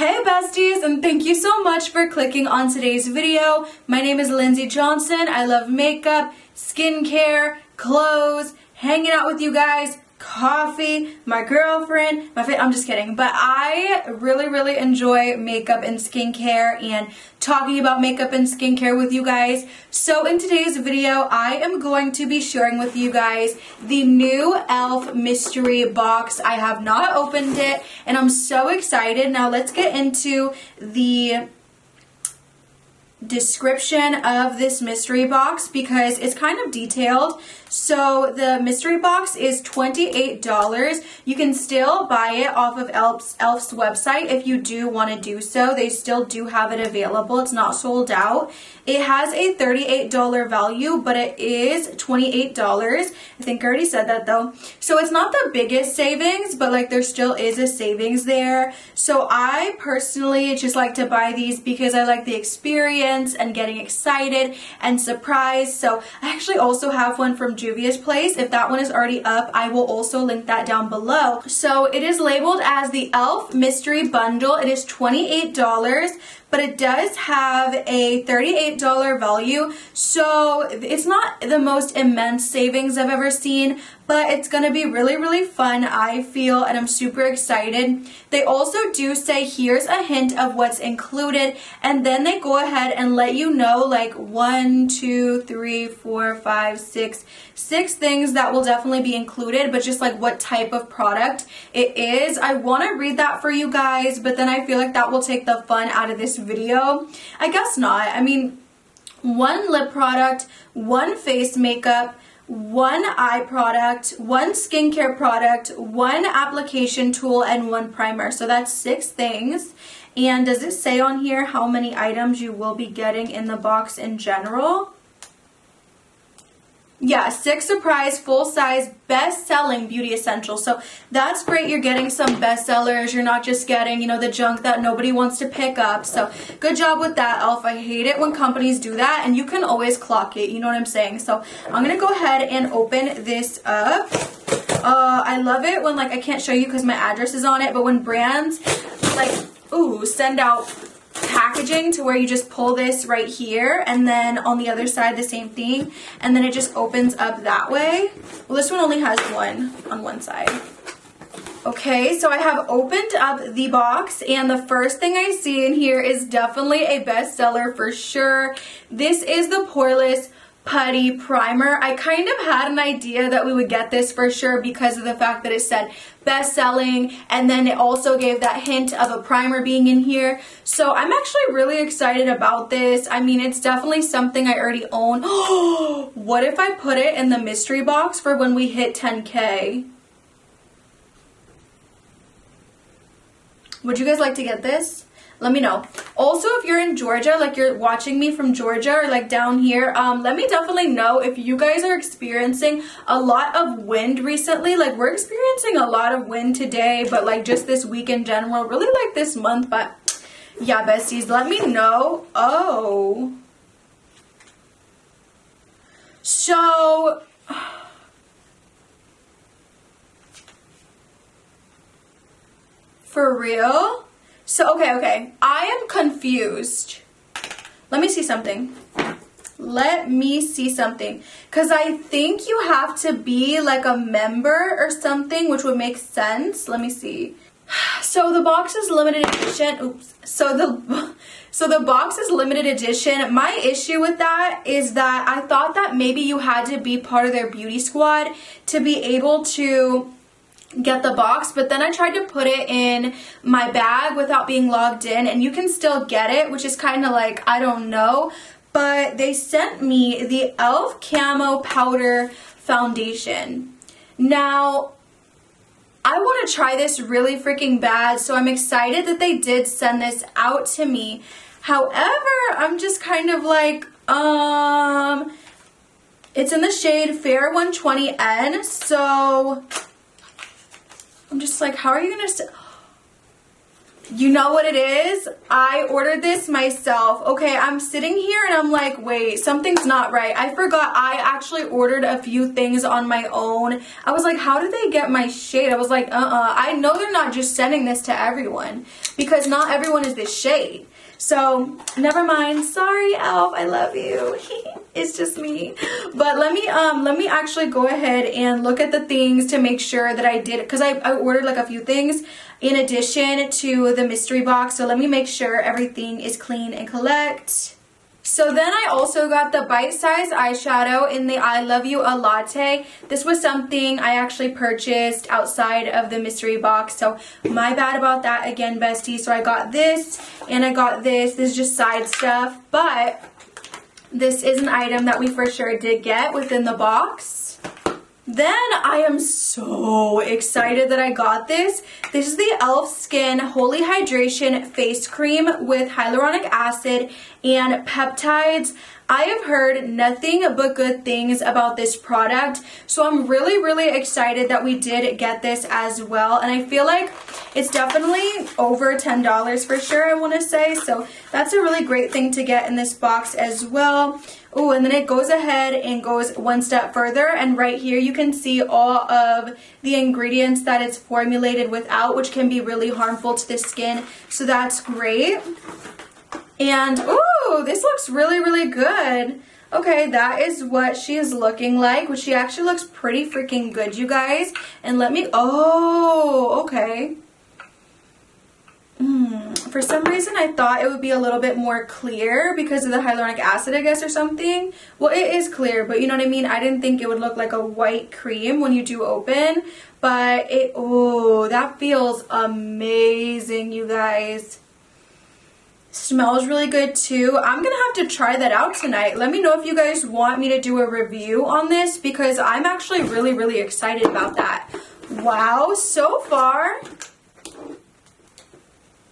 Hey besties, and thank you so much for clicking on today's video. My name is Lindsay Johnson. I love makeup, skincare, clothes, hanging out with you guys, coffee, my girlfriend, I'm just kidding. But I really enjoy makeup and skincare and talking about makeup and skincare with you guys. So in today's video, I am going to be sharing with you guys the new e.l.f. mystery box. I have not opened it and I'm so excited. Now let's get into the description of this mystery box because it's kind of detailed. So the mystery box is $28. You can still buy it off of e.l.f.'s website if you do want to do so. They still do have it available. It's not sold out. It has a $38 value, but it is $28. I think I already said that though. So it's not the biggest savings, but like there still is a savings there. So I personally just like to buy these because I like the experience and getting excited and surprised. So I actually also have one from Juvia's Place. If that one is already up, I will also link that down below. So it is labeled as the e.l.f. mystery bundle. It is $28, but it does have a $38 value. So it's not the most immense savings I've ever seen, but it's gonna be really fun, I feel, and I'm super excited. They also do say here's a hint of what's included, and then they go ahead and let you know like 1, 2, 3, 4, 5, 6 things that will definitely be included, but just like what type of product it is. I want to read that for you guys, but then I feel like that will take the fun out of this video. I guess not. I mean, one lip product, one face makeup, one eye product, one skincare product, one application tool, and one primer. So that's 6 things. And does it say on here how many items you will be getting in the box in general? Yeah, 6 surprise, full-size, best-selling beauty essentials. So that's great. You're getting some bestsellers. You're not just getting, you know, the junk that nobody wants to pick up. So good job with that, e.l.f. I hate it when companies do that, and you can always clock it. You know what I'm saying? So I'm going to go ahead and open this up. I love it when, like, I can't show you because my address is on it, but when brands, like, send out packaging to where you just pull this right here, and then on the other side the same thing, and then it just opens up that way. Well, this one only has one on one side. Okay, so I have opened up the box, and the first thing I see in here is definitely a bestseller for sure. This is the Poreless Putty Primer. I kind of had an idea that we would get this for sure because of the fact that it said best-selling, and then it also gave that hint of a primer being in here. So I'm actually really excited about this. I mean, it's definitely something I already own. What if I put it in the mystery box for when we hit 10K? Would you guys like to get this? Let me know. Also, if you're in Georgia, like you're watching me from Georgia or like down here, let me definitely know if you guys are experiencing a lot of wind recently. Like we're experiencing a lot of wind today, but like just this week in general, really like this month. But yeah, besties, let me know. Oh. So for real? So, okay, I am confused. Let me see something. Because I think you have to be like a member or something, which would make sense. Let me see. So the box is limited edition. Oops. So the box is limited edition. My issue with that is that I thought that maybe you had to be part of their beauty squad to be able to get the box, but then I tried to put it in my bag without being logged in, and you can still get it, which is kind of like, I don't know, but they sent me the e.l.f. Camo Powder Foundation. Now, I want to try this really freaking bad, so I'm excited that they did send this out to me. However, I'm just kind of like, it's in the shade Fair 120N, so I'm just like, how are you gonna You know what it is? I ordered this myself. Okay, I'm sitting here and I'm like, wait, something's not right. I forgot I actually ordered a few things on my own. I was like, how did they get my shade? I was like, I know they're not just sending this to everyone because not everyone is this shade. So, never mind. Sorry, e.l.f. I love you. It's just me. But let me actually go ahead and look at the things to make sure that I did, because I ordered like a few things in addition to the mystery box. So let me make sure everything is clean and collect. So then I also got the bite-size eyeshadow in the I Love You a Latte. This was something I actually purchased outside of the mystery box. So my bad about that again, bestie. So I got this and I got this. This is just side stuff. But this is an item that we for sure did get within the box. Then I am so excited that I got this. This is the e.l.f. Skin Holy Hydration Face Cream with hyaluronic acid and peptides. I have heard nothing but good things about this product, so I'm really excited that we did get this as well. And I feel like it's definitely over $10 for sure, I want to say. So that's a really great thing to get in this box as well. Oh, and then it goes ahead and goes one step further, and right here you can see all of the ingredients that it's formulated without, which can be really harmful to the skin, so that's great. And ooh, this looks really good. Okay, that is what she is looking like, which she actually looks pretty freaking good, you guys. And let me, oh, okay. For some reason I thought it would be a little bit more clear because of the hyaluronic acid, I guess, or something. Well, it is clear, but you know what I mean? I didn't think it would look like a white cream when you do open, but it, oh, that feels amazing, you guys. Smells really good too. I'm gonna have to try that out tonight. Let me know if you guys want me to do a review on this because I'm actually really excited about that. Wow, so far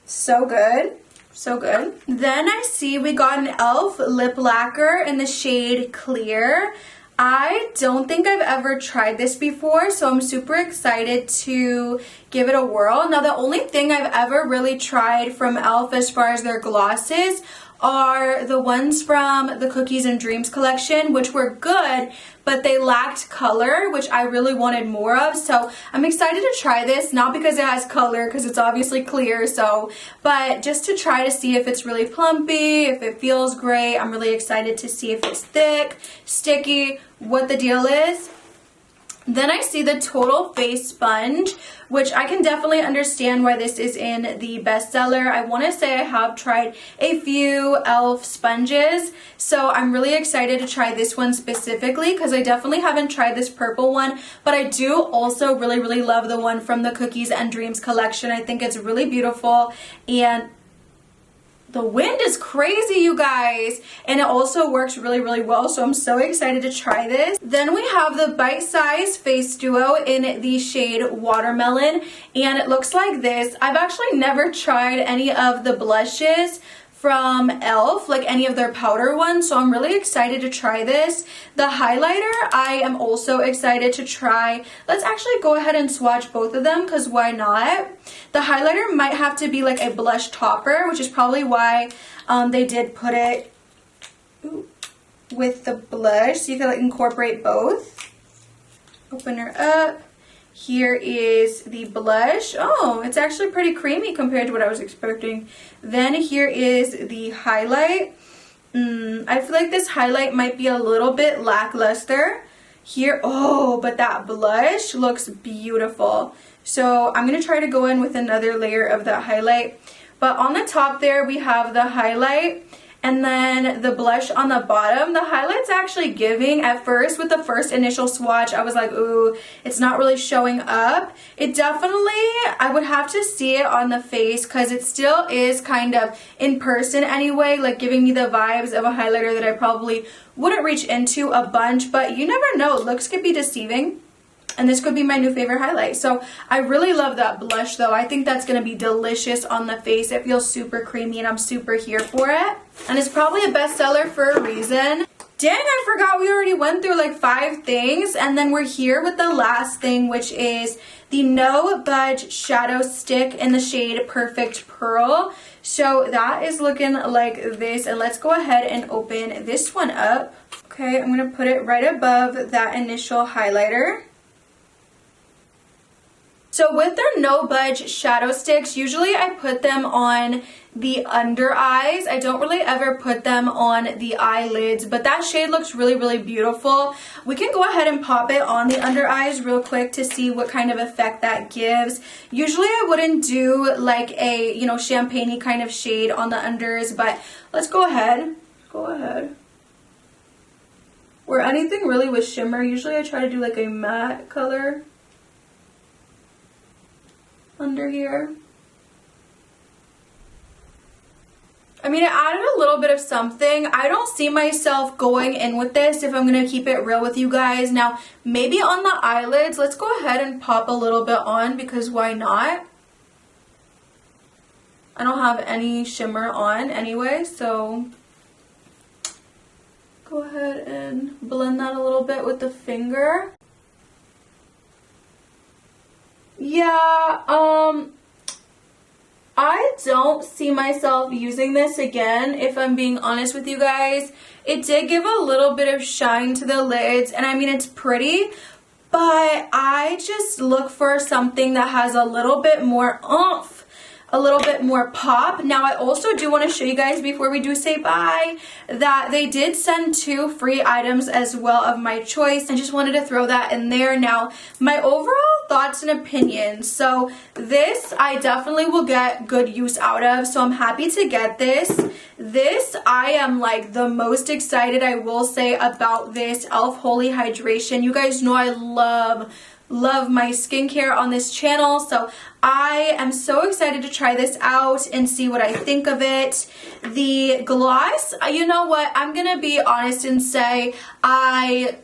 so good. So good. Then I see we got an e.l.f. lip lacquer in the shade Clear. I don't think I've ever tried this before, so I'm super excited to give it a whirl. Now, the only thing I've ever really tried from e.l.f. as far as their glosses are the ones from the Cookies and Dreams collection, which were good, but they lacked color, which I really wanted more of. So I'm excited to try this, not because it has color, because it's obviously clear, so, but just to try to see if it's really plumpy, if it feels great. I'm really excited to see if it's thick, sticky, what the deal is. Then I see the Total Face Sponge, which I can definitely understand why this is in the bestseller. I want to say I have tried a few e.l.f. sponges, so I'm really excited to try this one specifically because I definitely haven't tried this purple one, but I do also really love the one from the Cookies and Dreams collection. I think it's really beautiful, and the wind is crazy, you guys, and it also works really well, so I'm so excited to try this. Then we have the Bite Size Face Duo in the shade Watermelon, and it looks like this. I've actually never tried any of the blushes from e.l.f., like any of their powder ones, so I'm really excited to try this. The highlighter, I am also excited to try. Let's actually go ahead and swatch both of them, because why not? The highlighter might have to be like a blush topper, which is probably why they did put it with the blush, so you can like incorporate both. Open her up. Here is the blush. Oh, it's actually pretty creamy compared to what I was expecting. Then here is the highlight. I feel like this highlight might be a little bit lackluster. Here, oh, but that blush looks beautiful. So I'm going to try to go in with another layer of that highlight. But on the top there, we have the highlight. And then the blush on the bottom. The highlight's actually giving. At first, with the first initial swatch, I was like, ooh, it's not really showing up. It definitely, I would have to see it on the face because it still is kind of in person anyway, like giving me the vibes of a highlighter that I probably wouldn't reach into a bunch, but you never know. Looks could be deceiving. And this could be my new favorite highlight. So I really love that blush though. I think that's going to be delicious on the face. It feels super creamy and I'm super here for it. And it's probably a bestseller for a reason. Dang, I forgot we already went through like 5 things, and then we're here with the last thing, which is the No Budge Shadow Stick in the shade Perfect Pearl. So that is looking like this, and let's go ahead and open this one up. Okay, I'm going to put it right above that initial highlighter. So with their No Budge shadow sticks, usually I put them on the under eyes. I don't really ever put them on the eyelids, but that shade looks really, really beautiful. We can go ahead and pop it on the under eyes real quick to see what kind of effect that gives. Usually I wouldn't do like a, you know, champagne-y kind of shade on the unders, but let's go ahead. Or anything really with shimmer. Usually I try to do like a matte color under here. I mean, it added a little bit of something. I don't see myself going in with this if I'm going to keep it real with you guys. Now, maybe on the eyelids, let's go ahead and pop a little bit on, because why not? I don't have any shimmer on anyway, so go ahead and blend that a little bit with the finger. Yeah, I don't see myself using this again, if I'm being honest with you guys. It did give a little bit of shine to the lids, and I mean, it's pretty, but I just look for something that has a little bit more oomph, a little bit more pop. Now, I also do want to show you guys before we do say bye that they did send 2 free items as well of my choice. I just wanted to throw that in there. Now, my overall thoughts and opinions. So this I definitely will get good use out of, so I'm happy to get this. This I am like the most excited, I will say, about this e.l.f. Holy Hydration. You guys know I love my skincare on this channel, so I am so excited to try this out and see what I think of it. The gloss, you know what, I'm gonna be honest and say I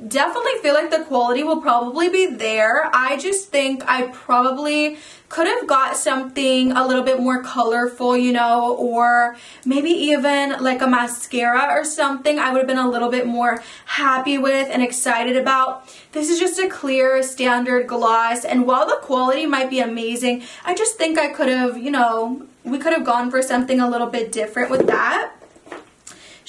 definitely feel like the quality will probably be there. I just think I probably could have got something a little bit more colorful, you know, or maybe even like a mascara or something I would have been a little bit more happy with and excited about. This is just a clear standard gloss, and while the quality might be amazing, I just think I could have, you know, we could have gone for something a little bit different with that.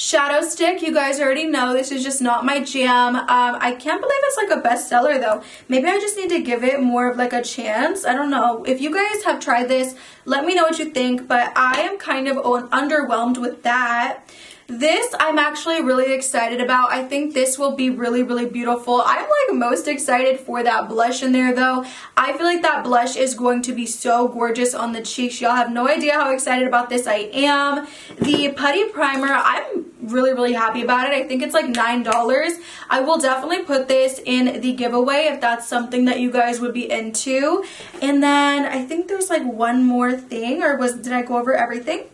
Shadow stick, you guys already know this is just not my jam. I can't believe it's like a bestseller though. Maybe I just need to give it more of like a chance. I don't know. If you guys have tried this, let me know what you think, but I am kind of underwhelmed with that. This I'm actually really excited about. I think this will be really, really beautiful. I'm like most excited for that blush in there though. I feel like that blush is going to be so gorgeous on the cheeks. Y'all have no idea how excited about this I am. The putty primer, I'm really, really happy about it. I think it's like $9. I will definitely put this in the giveaway if that's something that you guys would be into. And then I think there's like one more thing, or did I go over everything?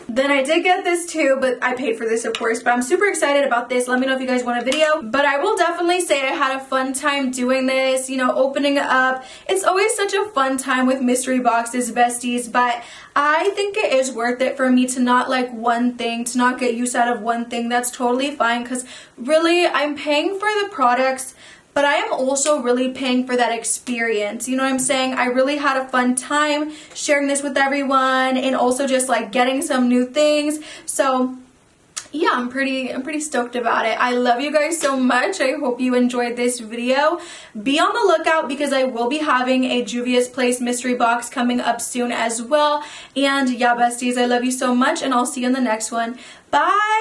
Then I did get this too, but I paid for this of course, but I'm super excited about this. Let me know if you guys want a video, but I will definitely say I had a fun time doing this, you know, opening it up. It's always such a fun time with mystery boxes, besties, but I think it is worth it for me to not like one thing, to not get use out of one thing. That's totally fine, because really I'm paying for the products, but I am also really paying for that experience. You know what I'm saying? I really had a fun time sharing this with everyone, and also just like getting some new things. So yeah, I'm pretty stoked about it. I love you guys so much. I hope you enjoyed this video. Be on the lookout, because I will be having a Juvia's Place mystery box coming up soon as well. And yeah, besties, I love you so much, and I'll see you in the next one. Bye!